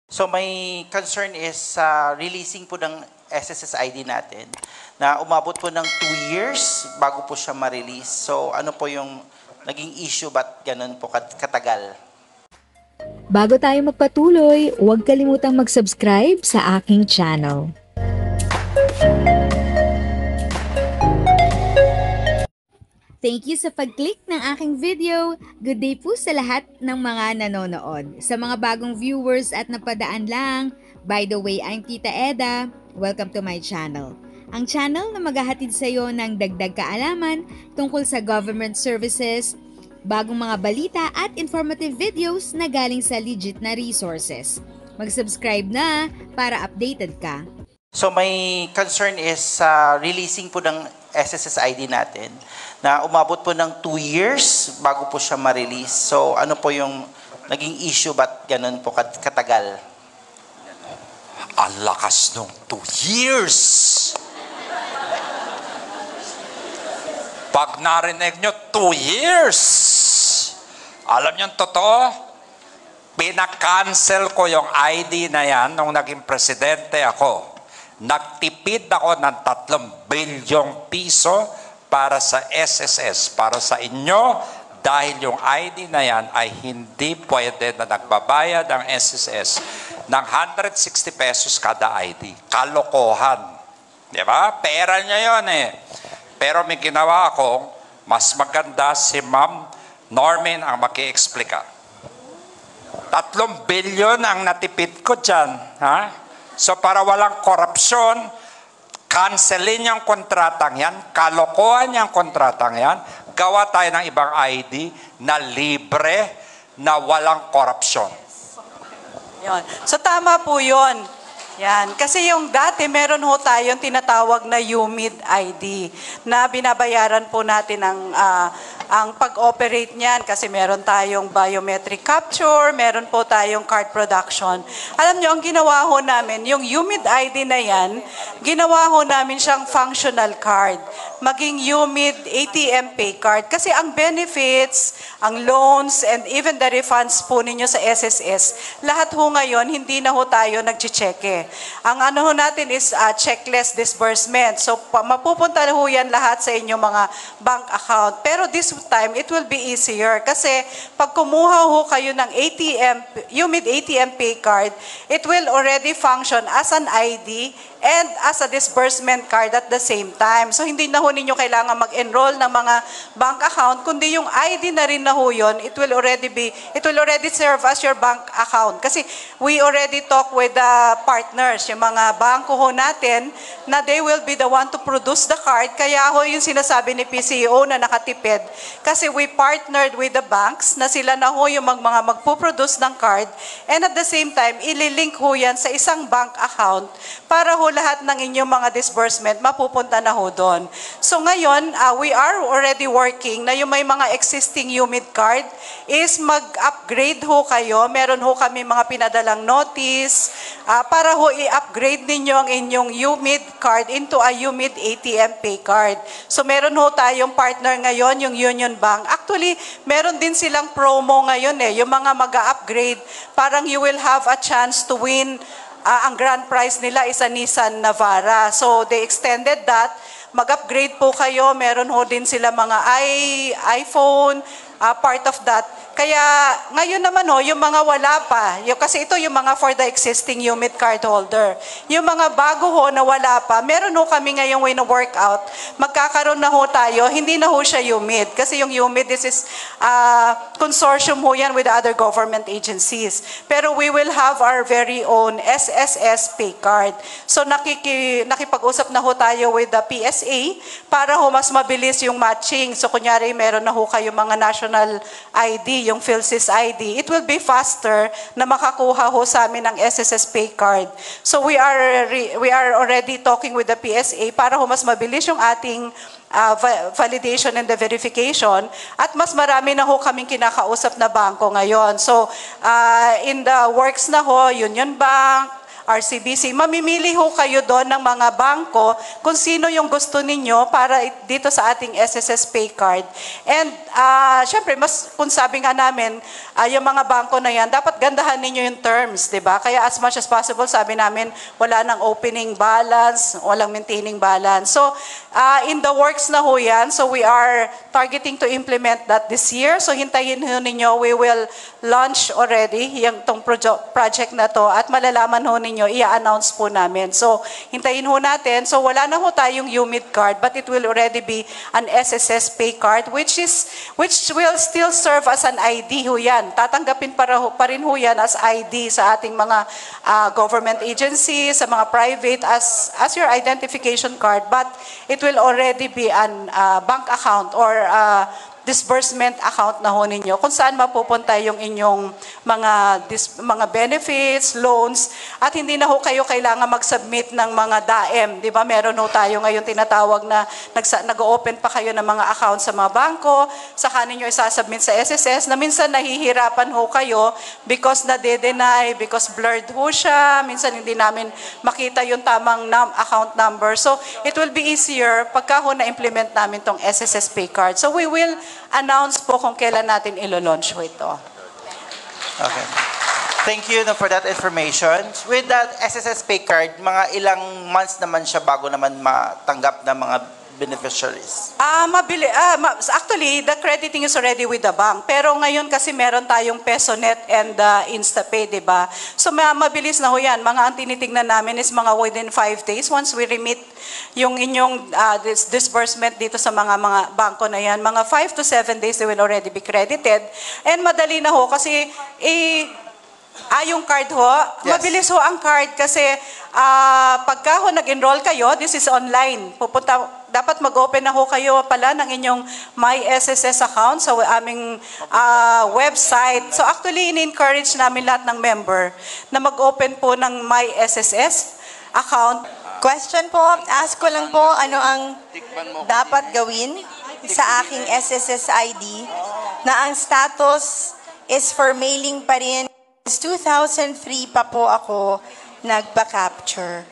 So my concern is releasing po ng SSSID natin na umabot po ng 2 years bago po siya ma-release. So ano po yung naging issue, ba't ganun po katagal? Bago tayo magpatuloy, huwag kalimutang mag-subscribe sa aking channel. Thank you sa pag-click ng aking video. Good day po sa lahat ng mga nanonood. Sa mga bagong viewers at napadaan lang, by the way, I'm Tita Eda. Welcome to my channel. Ang channel na maghahatid sa iyo ng dagdag kaalaman tungkol sa government services, bagong mga balita at informative videos na galing sa legit na resources. Mag-subscribe na para updated ka. So my concern is releasing po ng SSSID natin na umabot po ng 2 years bago po siya ma-release. So ano po yung naging issue, ba't ganun po katagal? Ang lakas nung 2 years! Pag narinig nyo, 2 years! Alam nyo totoo? Pinakancel ko yung ID na yan nung naging presidente ako. Nagtipid ako ng 3 bilyong piso para sa SSS, para sa inyo, dahil yung ID na yan ay hindi pwede na nagbabayad ang SSS ng 160 pesos kada ID. Kalokohan. Di ba? Pera niya yun eh. Pero may ginawa akong mas maganda si Ma'am Normin ang maki-explika. 3 bilyon ang natipid ko dyan. Ha? So para walang korupsyon, cancelin yung kontratang yan, kalokohan yung kontratang yan, gawa tayo ng ibang ID na libre, na walang korupsyon. Yon. So tama po yun. Yan. Kasi yung dati meron ho tayong tinatawag na UMID ID na binabayaran po natin ang pag-operate niyan kasi meron tayong biometric capture, meron po tayong card production. Alam nyo, ang ginawa ho namin, yung UMID ID na yan, ginawa ho namin siyang functional card. Maging UMID ATM pay card. Kasi ang benefits, ang loans, and even the refunds po ninyo sa SSS, lahat ho ngayon, hindi na ho tayo nag-check. Ang ano ho natin is checkless disbursement. So, mapupunta ho yan lahat sa inyong mga bank account. Pero this time, it will be easier. Kasi, pag kumuha ho kayo ng UMID ATM pay card, it will already function as an ID and as a disbursement card at the same time. So, hindi na ho ninyo kailangan mag-enroll ng mga bank account, kundi yung ID na rin na ho yun, it will already serve as your bank account. Kasi, we already talk with the partners, yung mga bangko ho natin, na they will be the one to produce the card. Kaya ho yung sinasabi ni PCO na nakatipid. Kasi we partnered with the banks na sila na ho yung mga magpuproduce ng card, and at the same time, ililink ho yan sa isang bank account para ho lahat ng inyong mga disbursement mapupunta na ho doon. So ngayon, we are already working na yung may mga existing UMID card is mag-upgrade ho kayo. Meron ho kami mga pinadalang notice para ho i-upgrade ninyo ang inyong UMID card into a UMID ATM pay card. So meron ho tayong partner ngayon, yung Union Bank. Actually, meron din silang promo ngayon yung mga mag-upgrade, parang you will have a chance to win. Ang grand prize nila is a Nissan Navara. So, they extended that. Mag-upgrade po kayo. Meron ho din sila mga iPhone, part of that. Kaya, ngayon naman yung mga wala pa, kasi ito yung mga for the existing UMID card holder. Yung mga bago ho na wala pa, meron ho kami ngayong wino-workout. Magkakaroon na ho tayo, hindi na ho siya UMID. Kasi yung UMID, this is consortium ho yan with other government agencies. Pero we will have our very own SSS pay card. So nakipag-usap na ho tayo with the PSA para ho mas mabilis yung matching. So kunyari meron na ho kayo mga national ID, yung PhilSys ID, it will be faster na makakuha ho sa amin ng SSS pay card. So we are already talking with the PSA para ho mas mabilis yung ating validation and the verification, at mas marami na ho kaming kinakausap na bangko ngayon. So in the works na ho, Union Bank, RCBC. Mamimili ho kayo doon ng mga bangko kung sino yung gusto ninyo para dito sa ating SSS Pay Card. And syempre, kung sabi nga namin, yung mga bangko na yan, dapat gandahan ninyo yung terms, di ba? Kaya as much as possible, sabi namin, wala nang opening balance, walang maintaining balance. So, in the works na ho yan. So, we are targeting to implement that this year. So, hintayin ho ninyo, we will launch already yung tong project na to at malalaman ho ninyo, i-announce po namin. So, hintayin ho natin. So, wala na ho tayong UMID card, but it will already be an SSS Pay Card, which will still serve as an ID ho yan. Tatanggapin pa rin ho yan as ID sa ating mga government agencies, sa mga private, as your identification card, but it will already be an bank account or disbursement account na ho ninyo kung saan mapupunta yung inyong mga benefits, loans, at hindi na ho kayo kailangan mag-submit ng mga DAEM. Di ba? Meron ho tayo ngayon tinatawag na nag-open pa kayo ng mga account sa mga bangko, saka ninyo isasubmit sa SSS na minsan nahihirapan ho kayo because na-deny, because blurred ho siya, minsan hindi namin makita yung tamang account number. So, it will be easier pagka ho na-implement namin tong SSS Pay Card. So, we will announce po kung kailan natin ilo-launch ho ito. Okay. Thank you for that information. With that SSS Pay Card, mga ilang months naman siya bago naman matanggap ng mga beneficiaries? Actually, the crediting is already with the bank. Pero ngayon kasi meron tayong PesoNet and InstaPay, di ba? So mabilis na ho yan. Mga ang tinitignan namin is mga within 5 days. Once we remit yung inyong disbursement dito sa mga bangko na yan, mga 5 to 7 days they will already be credited. And madali na ho kasi yung card ho, Yes. mabilis ho ang card kasi pagka ho nag-enroll kayo, this is online. Dapat mag-open na ho kayo pala ng inyong My SSS account sa aming website. So actually, in-encourage namin lahat ng member na mag-open po ng My SSS account. Question po, ask ko lang po ano ang dapat gawin sa aking SSS ID na ang status is for mailing pa rin. Since 2003 pa po ako nagpa-capture.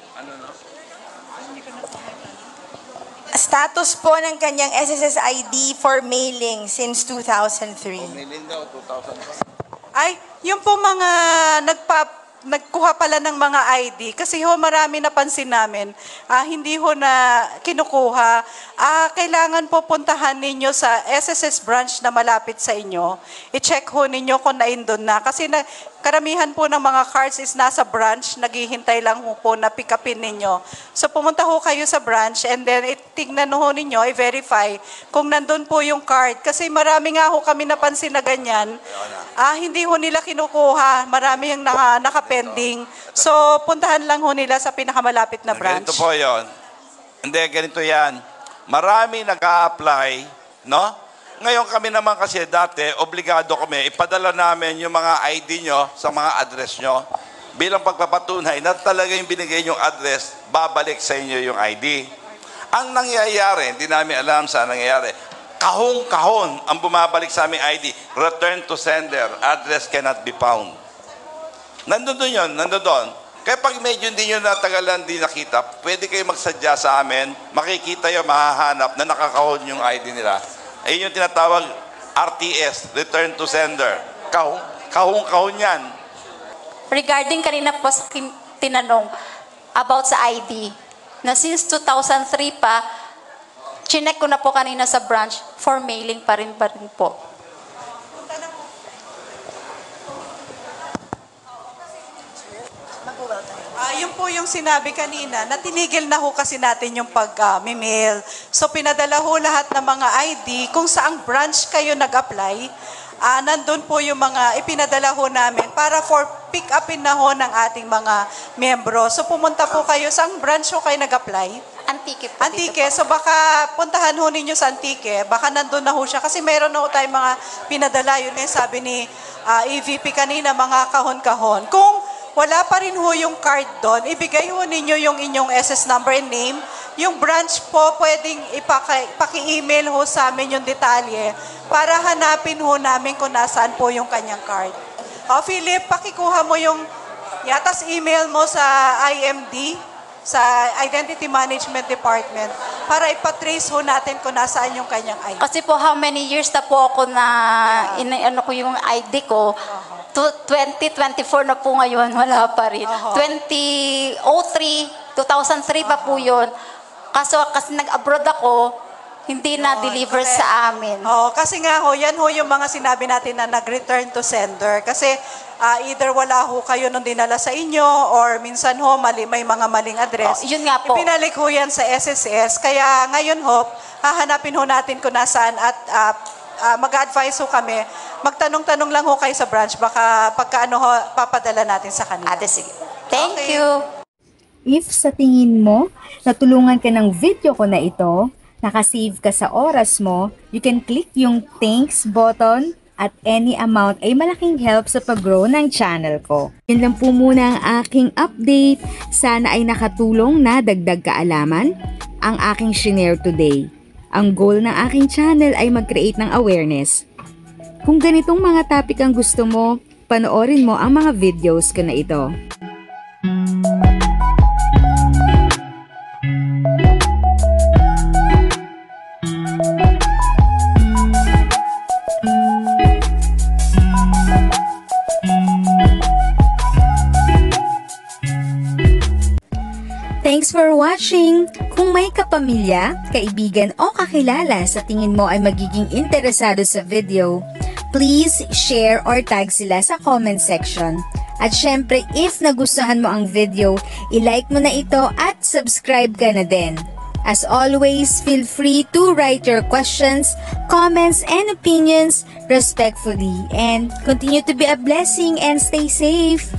Status po ng kanyang SSS ID for mailing since 2003. Ay, yung po mga nagkuha pala ng mga ID, kasi ho marami napansin namin, hindi ho na kinukuha. Kailangan po puntahan ninyo sa SSS branch na malapit sa inyo. I-check ho ninyo kung naindon na. Kasi karamihan po ng mga cards is nasa branch, naghihintay lang po na pick upin ninyo. So pumunta ho kayo sa branch and then tignan ho ninyo, i-verify kung nandun po yung card. Kasi marami nga ho kami napansin na ganyan. Hindi ho nila kinukuha, marami yung nakapending. So puntahan lang ho nila sa pinakamalapit na branch. Ganito po yun. Hindi, ganito yan. Marami nag-a-apply, no? Ngayon kami naman kasi dati, obligado kami, ipadala namin yung mga ID nyo sa mga address nyo. Bilang pagpapatunay na talaga yung binigay yung address, babalik sa inyo yung ID. Ang nangyayari, hindi namin alam saan nangyayari, kahon-kahon ang bumabalik sa aming ID, return to sender, address cannot be found. Nandun doon yun, nandun doon. Kaya pag medyo hindi nyo natagalan, di nakita, pwede kayo magsadya sa amin, makikita yung mahahanap na nakakahon yung ID nila. Ayun yung tinatawag RTS, Return to Sender. Kahong-kahon yan. Regarding kanina po sa tinanong about sa ID, na since 2003 pa, chinek ko na po kanina sa branch, for mailing pa rin po. Yun po yung sinabi kanina, na tinigil na ho kasi natin yung pag-mail. So pinadala ho lahat ng mga ID, kung saang branch kayo nag-apply, nandun po yung mga ipinadala ho namin para for pick upin na ho ng ating mga miyembro. So pumunta po kayo, saang branch ho kayo nag-apply? Antique po. Antique, so baka puntahan ho ninyo sa Antique, baka nandun na ho siya. Kasi meron ho tayong mga pinadala, yun yung sabi ni EVP kanina, mga kahon-kahon. Kung wala pa rin ho yung card doon, ibigay ho ninyo yung inyong SS number and name. Yung branch po, pwedeng paki-email ho sa amin yung detalye para hanapin ho namin kung nasaan po yung kanyang card. Philip, pakikuha mo yung Yatas email mo sa IMD, sa Identity Management Department, para ipatrace ho natin kung nasaan yung kanyang ID. Kasi po, how many years na po ako na ano ko yung ID ko. 2024 na po ngayon, wala pa rin. 2003 pa po yun. Kasi nag-abroad ako, hindi na-deliver sa amin. Kasi nga ho, yan ho yung mga sinabi natin na nag-return to sender. Kasi either wala ho kayo nung dinala sa inyo or minsan ho may mga maling address. Yun nga po. Ipinalik ho yan sa SSS. Kaya ngayon ho, hahanapin ho natin kung nasaan at mag-advise ho kami. Magtanong-tanong lang ho kayo sa branch. Baka pagka papadala natin sa kanila. Ate, sige. Thank you. If sa tingin mo, natulungan ka ng video ko na ito, nakasave ka sa oras mo, you can click yung thanks button at any amount ay malaking help sa pag-grow ng channel ko. Yun lang po muna ang aking update. Sana ay nakatulong na dagdag kaalaman ang aking shinare today. Ang goal ng aking channel ay mag-create ng awareness. Kung ganitong mga topic ang gusto mo, panoorin mo ang mga videos ko na ito. Thanks for watching! Kung may kapamilya, kaibigan o kakilala sa tingin mo ay magiging interesado sa video, please share or tag sila sa comment section. At syempre, if nagustuhan mo ang video, i-like mo na ito at subscribe ka na din. As always, feel free to write your questions, comments, and opinions respectfully. And continue to be a blessing and stay safe!